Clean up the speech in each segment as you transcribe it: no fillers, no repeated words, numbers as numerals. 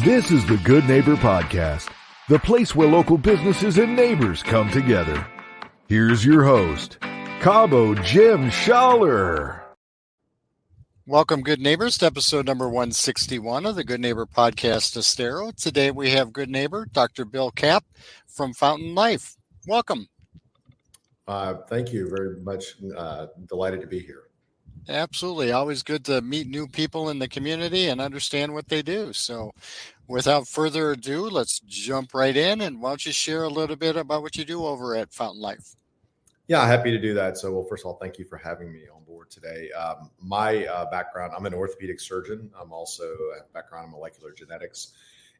This is the Good Neighbor Podcast, the place where local businesses and neighbors come together. Here's your host, Cabo Jim Schaller. Welcome, good neighbors, to episode number 161 of the Good Neighbor Podcast Estero. Today we have good neighbor, Dr. Bill Kapp from Fountain Life. Welcome. Thank you very much. Delighted to be here. Absolutely. Always good to meet new people in the community and understand what they do. So without further ado, let's jump right in. And why don't you share a little bit about what you do over at Fountain Life? Yeah, happy to do that. So, well, first of all, thank you for having me on board today. My background, I'm an orthopedic surgeon. I'm also a background in molecular genetics.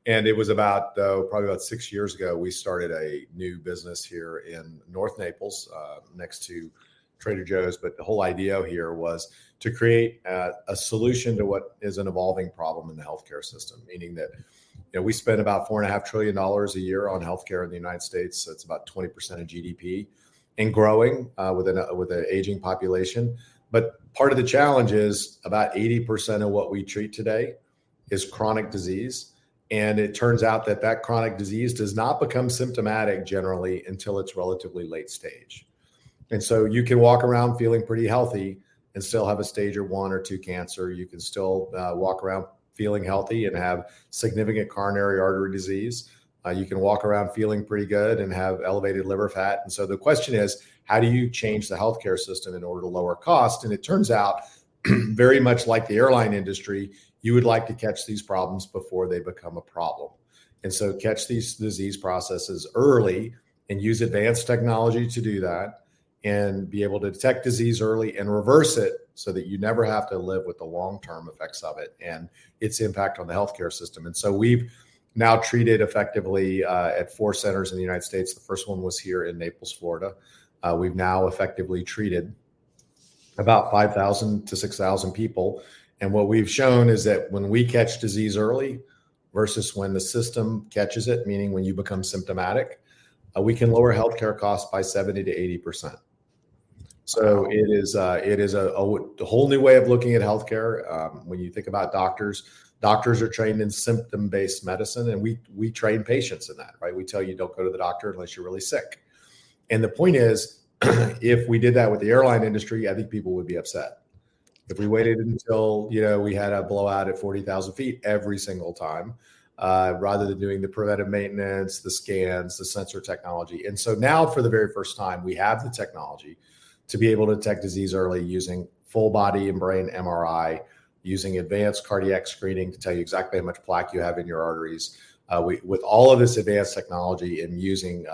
And it was probably about 6 years ago, we started a new business here in North Naples next to Trader Joe's. But the whole idea here was to create a solution to what is an evolving problem in the healthcare system, meaning that we spend about $4.5 trillion a year on healthcare in the United States. So it's about 20% of GDP and growing with an aging population. But part of the challenge is about 80% of what we treat today is chronic disease. And it turns out that chronic disease does not become symptomatic generally until it's relatively late stage. And so you can walk around feeling pretty healthy and still have a stage 1 or 2 cancer. You can still walk around feeling healthy and have significant coronary artery disease. You can walk around feeling pretty good and have elevated liver fat. And so the question is, how do you change the healthcare system in order to lower cost? And it turns out, very much like the airline industry, you would like to catch these problems before they become a problem. And so catch these disease processes early and use advanced technology to do that, and be able to detect disease early and reverse it so that you never have to live with the long-term effects of it and its impact on the healthcare system. And so we've now treated effectively at 4 centers in the United States. The first one was here in Naples, Florida. We've now effectively treated about 5,000 to 6,000 people. And what we've shown is that when we catch disease early versus when the system catches it, meaning when you become symptomatic, we can lower healthcare costs by 70 to 80%. So it is a whole new way of looking at healthcare. When you think about doctors are trained in symptom-based medicine, and we train patients in that, right? We tell you don't go to the doctor unless you're really sick. And the point is, if we did that with the airline industry, I think people would be upset. If we waited until we had a blowout at 40,000 feet every single time, rather than doing the preventive maintenance, the scans, the sensor technology. And so now, for the very first time, we have the technology to be able to detect disease early using full body and brain MRI, using advanced cardiac screening to tell you exactly how much plaque you have in your arteries. With all of this advanced technology and using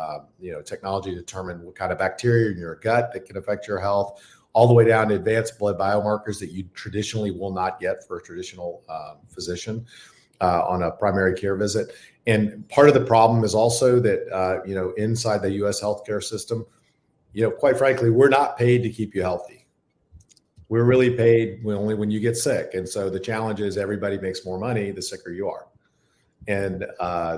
technology to determine what kind of bacteria in your gut that can affect your health, all the way down to advanced blood biomarkers that you traditionally will not get for a traditional physician on a primary care visit. And part of the problem is also that inside the U.S. healthcare system, quite frankly, we're not paid to keep you healthy. We're really paid only when you get sick. And so the challenge is everybody makes more money the sicker you are. And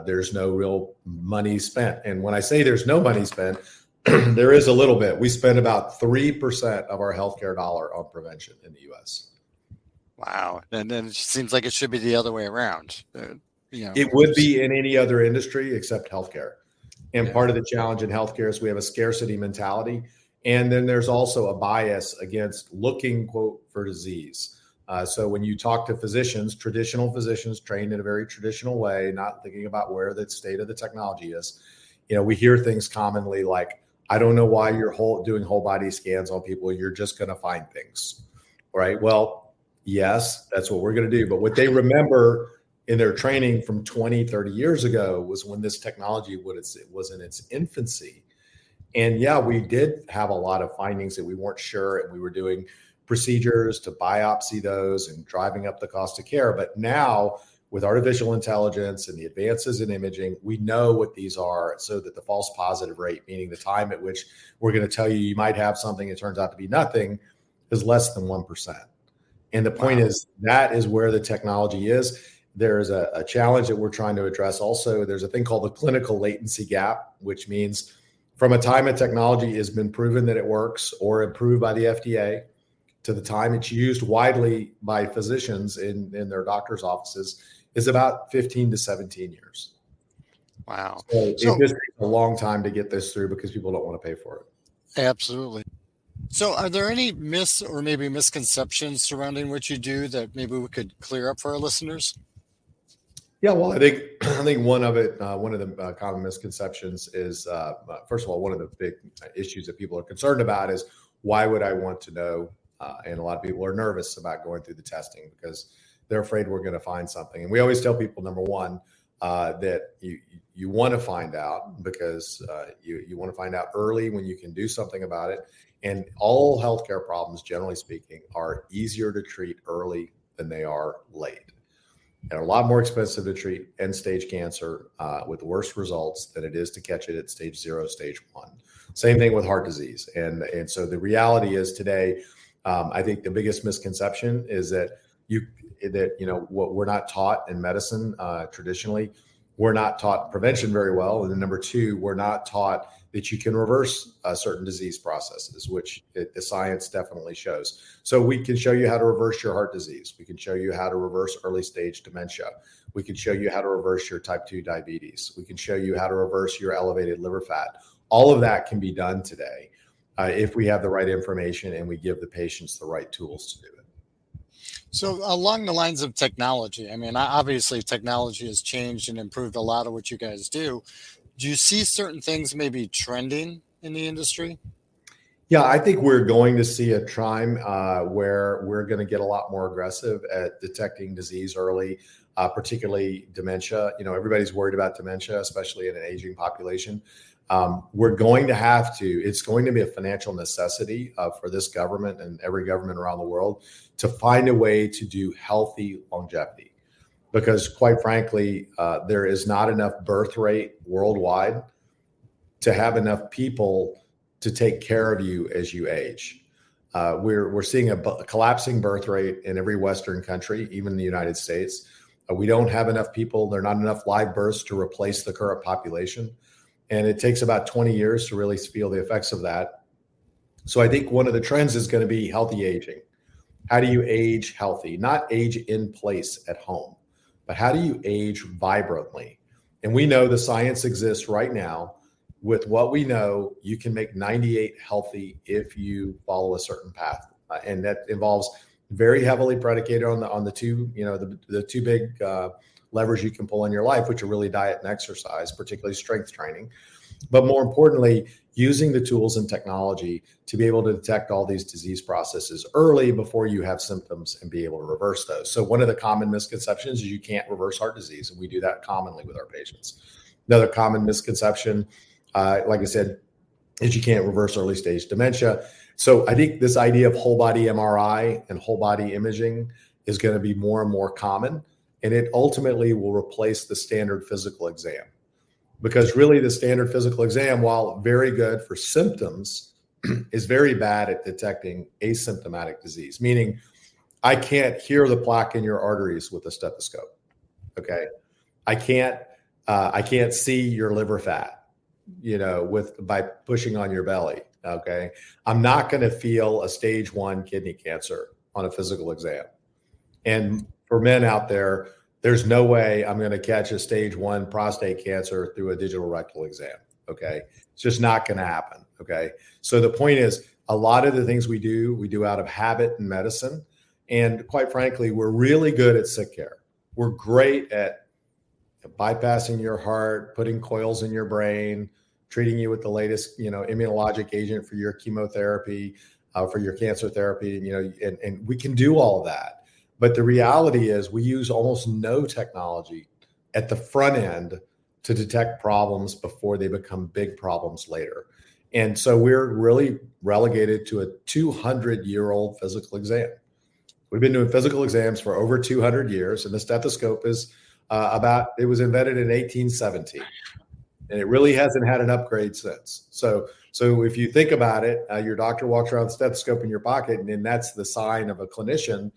there's no real money spent. And when I say there's no money spent, there is a little bit. We spend about 3% of our healthcare dollar on prevention in the U.S. Wow. And then it seems like it should be the other way around. It would be in any other industry except healthcare. And part of the challenge in healthcare is we have a scarcity mentality. And then there's also a bias against looking, quote, for disease. So when you talk to physicians, traditional physicians trained in a very traditional way, not thinking about where the state of the technology is, we hear things commonly like, I don't know why you're doing whole body scans on people. You're just going to find things, right? Well, yes, that's what we're going to do. But what they remember in their training from 20, 30 years ago was when this technology was in its infancy. And yeah, we did have a lot of findings that we weren't sure, and we were doing procedures to biopsy those and driving up the cost of care. But now, with artificial intelligence and the advances in imaging, we know what these are, so that the false positive rate, meaning the time at which we're going to tell you might have something, it turns out to be nothing, is less than 1%. And the point is, that is where the technology is. There's a challenge that we're trying to address also. There's a thing called the clinical latency gap, which means from a time a technology has been proven that it works or approved by the FDA to the time it's used widely by physicians in their doctor's offices is about 15 to 17 years. Wow. So it just takes a long time to get this through because people don't want to pay for it. Absolutely. So are there any myths or maybe misconceptions surrounding what you do that maybe we could clear up for our listeners? Yeah, well, I think one of the common misconceptions is, first of all, one of the big issues that people are concerned about is, why would I want to know? And a lot of people are nervous about going through the testing because they're afraid we're going to find something. And we always tell people, number one, that you want to find out because you want to find out early when you can do something about it. And all healthcare problems, generally speaking, are easier to treat early than they are late. And a lot more expensive to treat end stage cancer with worse results than it is to catch it at stage 0, stage 1. Same thing with heart disease. And so the reality is today, I think the biggest misconception is that what we're not taught in medicine traditionally, we're not taught prevention very well. And then number two, we're not taught that you can reverse certain disease processes, which the science definitely shows. So we can show you how to reverse your heart disease. We can show you how to reverse early stage dementia. We can show you how to reverse your type 2 diabetes. We can show you how to reverse your elevated liver fat. All of that can be done today if we have the right information and we give the patients the right tools to do it. So along the lines of technology, I mean, obviously technology has changed and improved a lot of what you guys do. Do you see certain things maybe trending in the industry? Yeah, I think we're going to see a time where we're going to get a lot more aggressive at detecting disease early, particularly dementia. Everybody's worried about dementia, especially in an aging population. We're going to have to, it's going to be a financial necessity for this government and every government around the world to find a way to do healthy longevity. Because quite frankly, there is not enough birth rate worldwide to have enough people to take care of you as you age. We're seeing a collapsing birth rate in every Western country, even in the United States. We don't have enough people. There are not enough live births to replace the current population. And it takes about 20 years to really feel the effects of that. So I think one of the trends is going to be healthy aging. How do you age healthy? Not age in place at home, but how do you age vibrantly? And we know the science exists right now. With what we know, you can make 98 healthy if you follow a certain path. And that involves very heavily predicated on the two, the two big levers you can pull in your life, which are really diet and exercise, particularly strength training. But more importantly, using the tools and technology to be able to detect all these disease processes early before you have symptoms and be able to reverse those. So one of the common misconceptions is you can't reverse heart disease, and we do that commonly with our patients. Another common misconception, like I said, is you can't reverse early stage dementia. So I think this idea of whole body MRI and whole body imaging is going to be more and more common, and it ultimately will replace the standard physical exam. Because really the standard physical exam, while very good for symptoms, is very bad at detecting asymptomatic disease, meaning I can't hear the plaque in your arteries with a stethoscope. Okay. I can't see your liver fat, by pushing on your belly. Okay. I'm not going to feel a stage 1 kidney cancer on a physical exam. And for men out there, there's no way I'm going to catch a stage 1 prostate cancer through a digital rectal exam. Okay. It's just not going to happen. Okay. So the point is, a lot of the things we do out of habit and medicine. And quite frankly, we're really good at sick care. We're great at bypassing your heart, putting coils in your brain, treating you with the latest, immunologic agent for your chemotherapy, for your cancer therapy, and we can do all of that. But the reality is we use almost no technology at the front end to detect problems before they become big problems later. And so we're really relegated to a 200-year-old physical exam. We've been doing physical exams for over 200 years, and the stethoscope is it was invented in 1817, and it really hasn't had an upgrade since. So if you think about it, your doctor walks around with a stethoscope in your pocket, and that's the sign of a clinician.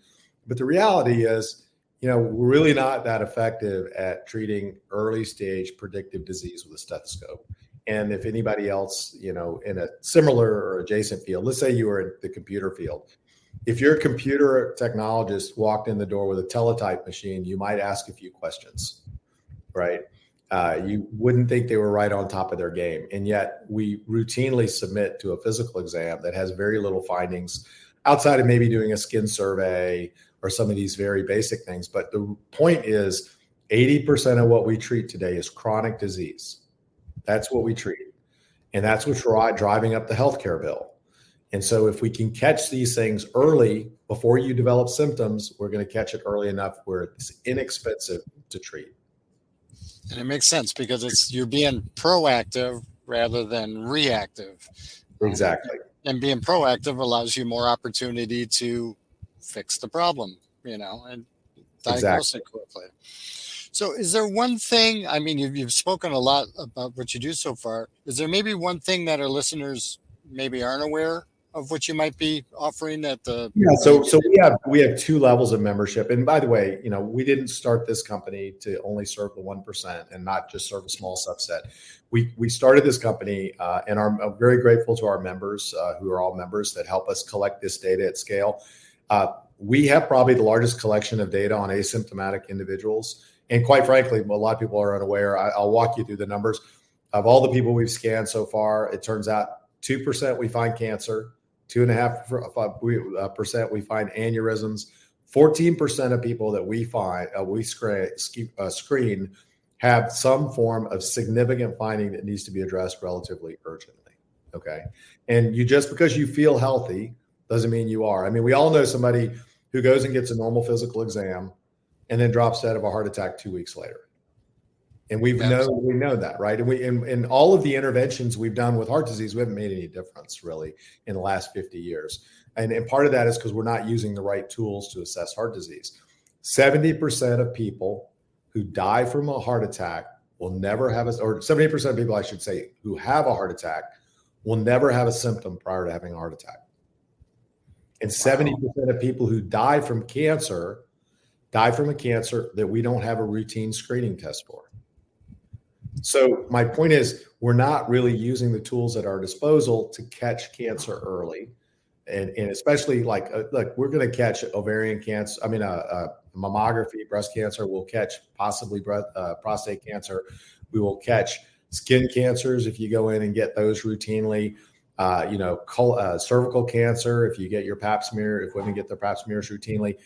But the reality is, we're really not that effective at treating early stage predictive disease with a stethoscope. And if anybody else, in a similar or adjacent field, let's say you were in the computer field, If your computer technologist walked in the door with a teletype machine, you might ask a few questions, right? You wouldn't think they were right on top of their game. And yet we routinely submit to a physical exam that has very little findings outside of maybe doing a skin survey or some of these very basic things. But the point is 80% of what we treat today is chronic disease. That's what we treat. And that's what's driving up the healthcare bill. And so if we can catch these things early before you develop symptoms, we're going to catch it early enough where it's inexpensive to treat. And it makes sense because you're being proactive rather than reactive. Exactly. And being proactive allows you more opportunity to fix the problem, and diagnose it correctly. So is there one thing, I mean, you've spoken a lot about what you do so far. Is there maybe one thing that our listeners maybe aren't aware of what you might be offering at the? Yeah, so we have two levels of membership. And by the way, we didn't start this company to only serve the 1% and not just serve a small subset. We started this company and I'm very grateful to our members who are all members that help us collect this data at scale. We have probably the largest collection of data on asymptomatic individuals. And quite frankly, a lot of people are unaware. I'll walk you through the numbers. Of all the people we've scanned so far, it turns out 2% we find cancer, 2.5% we find aneurysms, 14% of people that we find we screen have some form of significant finding that needs to be addressed relatively urgently. Okay, and just because you feel healthy doesn't mean you are. I mean, we all know somebody who goes and gets a normal physical exam and then drops dead of a heart attack 2 weeks later. And we know that, right? And in all of the interventions we've done with heart disease, we haven't made any difference really in the last 50 years. And part of that is because we're not using the right tools to assess heart disease. 70% of people who die from a heart attack will never have or 70% of people, I should say, who have a heart attack will never have a symptom prior to having a heart attack. And 70% of people who die from a cancer that we don't have a routine screening test for. So my point is, we're not really using the tools at our disposal to catch cancer early. And especially look, we're going to catch ovarian cancer. I mean, mammography, breast cancer. We'll catch possibly prostate cancer. We will catch skin cancers if you go in and get those routinely. Cervical cancer if you get your Pap smear, if women get their Pap smears routinely.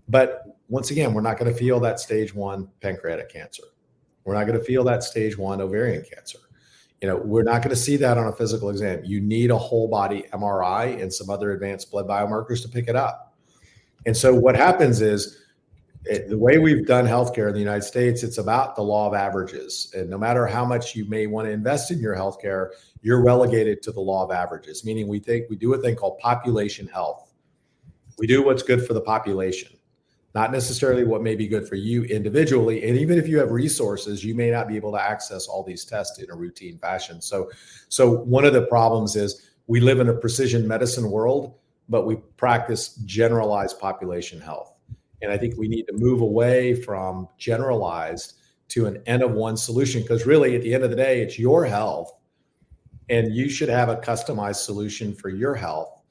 But once again, we're not going to feel that stage 1 pancreatic cancer. We're not going to feel that stage 1 ovarian cancer. We're not going to see that on a physical exam. You need a whole body MRI and some other advanced blood biomarkers to pick it up. And so what happens is the way we've done healthcare in the United States, it's about the law of averages. And no matter how much you may want to invest in your healthcare, you're relegated to the law of averages, meaning we do a thing called population health. We do what's good for the population, not necessarily what may be good for you individually. And even if you have resources, you may not be able to access all these tests in a routine fashion. So one of the problems is we live in a precision medicine world, but we practice generalized population health. And I think we need to move away from generalized to an N of one solution, because really at the end of the day, it's your health and you should have a customized solution for your health.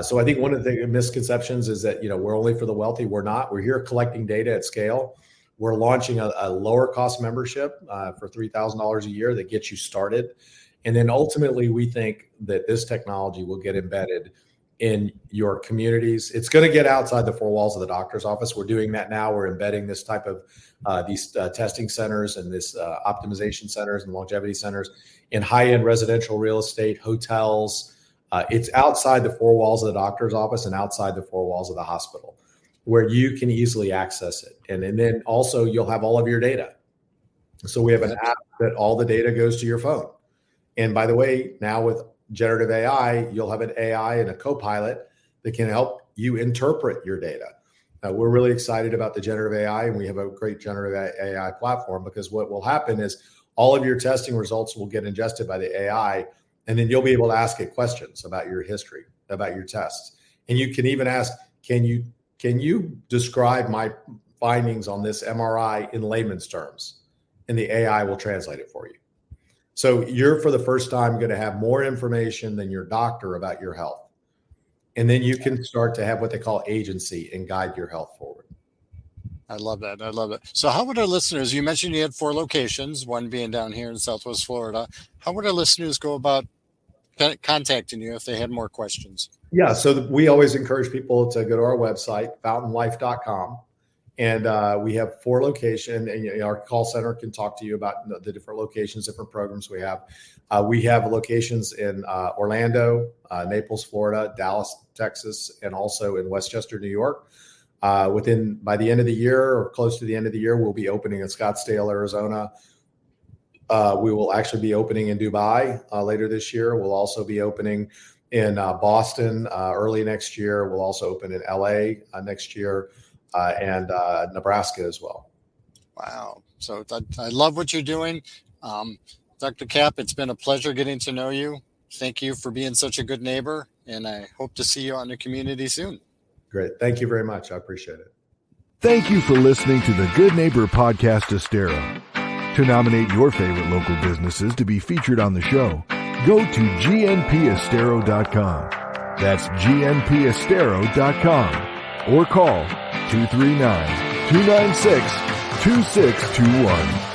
So I think one of the misconceptions is that, we're only for the wealthy. We're not. We're here collecting data at scale. We're launching a lower cost membership for $3,000 a year that gets you started. And then ultimately, we think that this technology will get embedded in your communities. It's going to get outside the four walls of the doctor's office. We're doing that now. We're embedding this type of these testing centers and this optimization centers and longevity centers in high-end residential real estate, hotels. It's outside the four walls of the doctor's office and outside the four walls of the hospital where you can easily access it. And then also you'll have all of your data. So we have an app that all the data goes to your phone. And by the way, now with generative AI, you'll have an AI and a co-pilot that can help you interpret your data. We're really excited about the generative AI, and we have a great generative AI platform, because what will happen is all of your testing results will get ingested by the AI, and then you'll be able to ask it questions about your history, about your tests. And you can even ask, can you describe my findings on this MRI in layman's terms? And the AI will translate it for you. So you're, for the first time, going to have more information than your doctor about your health. And then you can start to have what they call agency and guide your health forward. I love that. I love it. So how would our listeners, you mentioned you had 4 locations, one being down here in Southwest Florida. How would our listeners go about contacting you if they had more questions? Yeah. So we always encourage people to go to our website, fountainlife.com. And we have 4 locations, and our call center can talk to you about the different locations, different programs we have. We have locations in Orlando, Naples, Florida, Dallas, Texas, and also in Westchester, New York. By the end of the year or close to the end of the year, we'll be opening in Scottsdale, Arizona. We will actually be opening in Dubai later this year. We'll also be opening in Boston early next year. We'll also open in LA next year and Nebraska as well. Wow. So I love what you're doing. Dr. Kapp, it's been a pleasure getting to know you. Thank you for being such a good neighbor, and I hope to see you out in the community soon. Great. Thank you very much. I appreciate it. Thank you for listening to the Good Neighbor Podcast Estero. To nominate your favorite local businesses to be featured on the show, go to gnpestero.com. That's gnpestero.com or call 239-296-2621.